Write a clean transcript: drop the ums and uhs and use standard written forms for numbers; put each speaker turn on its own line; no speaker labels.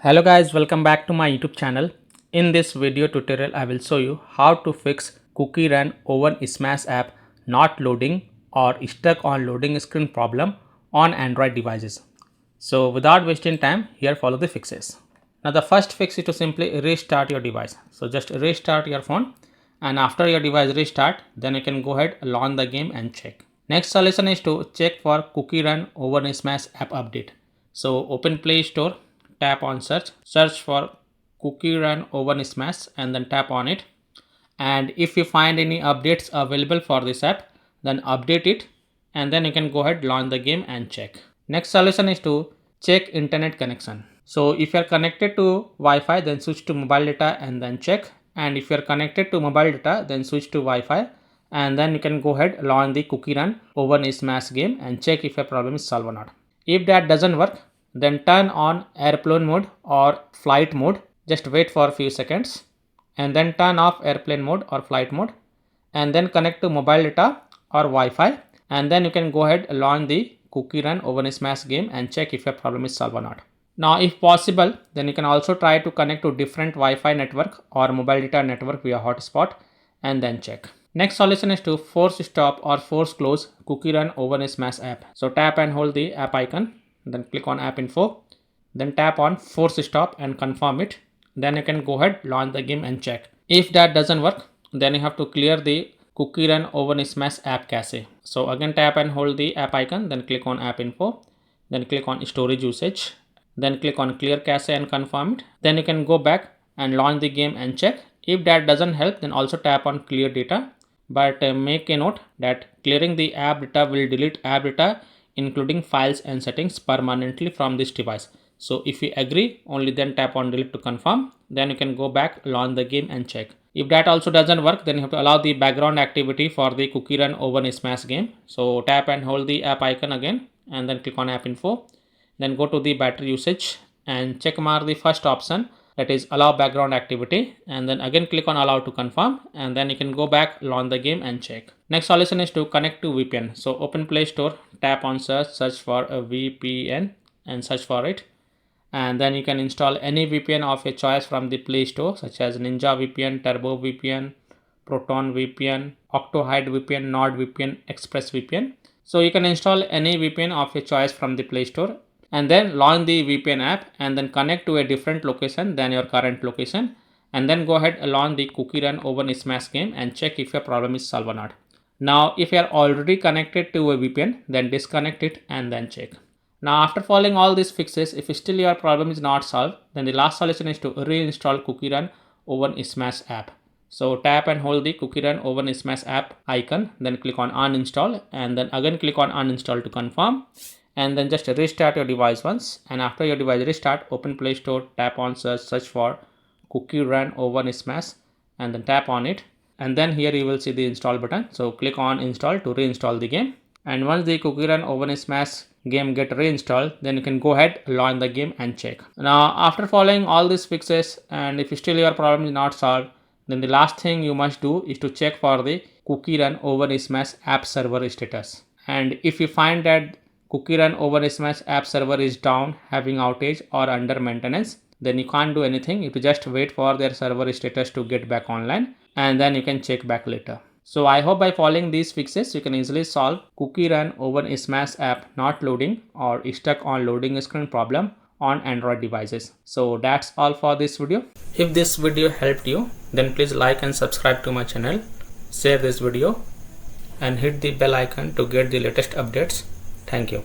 Hello guys, welcome back to my YouTube channel. In this video tutorial, I will show you how to fix CookieRun OvenSmash app not loading or stuck on loading screen problem on Android devices. So without wasting time, here follow the fixes. Now the first fix is to simply restart your device. So just restart your phone, and after your device restart, then you can go ahead, launch the game and check. Next solution is to check for CookieRun OvenSmash app update. So open Play Store, tap on search for CookieRun OvenSmash and then tap on it. And if you find any updates available for this app, then update it, and then you can go ahead, launch the game and check. Next solution is to check internet connection. So if you are connected to Wi-Fi, then switch to mobile data and then check. And if you are connected to mobile data, then switch to Wi-Fi, and then you can go ahead, launch the CookieRun OvenSmash game and check if your problem is solved or not. If that doesn't work, then turn on airplane mode or flight mode. Just wait for a few seconds and then turn off airplane mode or flight mode, and then connect to mobile data or Wi-Fi, and then you can go ahead, launch the CookieRun OvenSmash game and check if your problem is solved or not. Now if possible, then you can also try to connect to different Wi-Fi network or mobile data network via hotspot and then check. Next solution is to force stop or force close CookieRun OvenSmash app. So tap and hold the app icon, then click on app info, then tap on force stop and confirm it. Then you can go ahead, launch the game and check. If that doesn't work, then you have to clear the CookieRun OvenSmash app cache. So again tap and hold the app icon, then click on app info, then click on storage usage, then click on clear cache and confirm it. Then you can go back and launch the game and check. If that doesn't help, then also tap on clear data, but make a note that clearing the app data will delete app data including files and settings permanently from this device. So if you agree, only then tap on delete to confirm. Then you can go back, launch the game and check. If that also doesn't work, then you have to allow the background activity for the CookieRun OvenSmash game. So tap and hold the app icon again and then click on app info. Then go to the battery usage and check mark the first option, that is allow background activity, and then again click on allow to confirm, and then you can go back, launch the game and check. Next solution is to connect to VPN. So open Play Store, tap on search for a VPN and search for it, and then you can install any VPN of your choice from the Play Store, such as Ninja VPN, Turbo VPN, Proton VPN, Octohide VPN, NordVPN, Express VPN. So you can install any VPN of your choice from the Play Store and then launch the VPN app and then connect to a different location than your current location, and then go ahead and launch the CookieRun OvenSmash game and check if your problem is solved or not. Now if you are already connected to a VPN, then disconnect it and then check. Now after following all these fixes, if still your problem is not solved, then the last solution is to reinstall CookieRun OvenSmash app. So tap and hold the CookieRun OvenSmash app icon, then click on uninstall, and then again click on uninstall to confirm, and then just restart your device once. And after your device restart, open Play Store, tap on search for CookieRun OvenSmash and then tap on it, and then here you will see the install button. So click on install to reinstall the game, and once the CookieRun OvenSmash game get reinstalled, then you can go ahead, launch the game and check. Now after following all these fixes, and if still your problem is not solved, then the last thing you must do is to check for the CookieRun OvenSmash app server status. And if you find that CookieRun OvenSmash app server is down, having outage or under maintenance, then you can't do anything. You have to just wait for their server status to get back online, and then you can check back later. So I hope by following these fixes, you can easily solve CookieRun OvenSmash app not loading or stuck on loading screen problem on Android devices. So that's all for this video. If this video helped you, then please like and subscribe to my channel, share this video and hit the bell icon to get the latest updates. Thank you.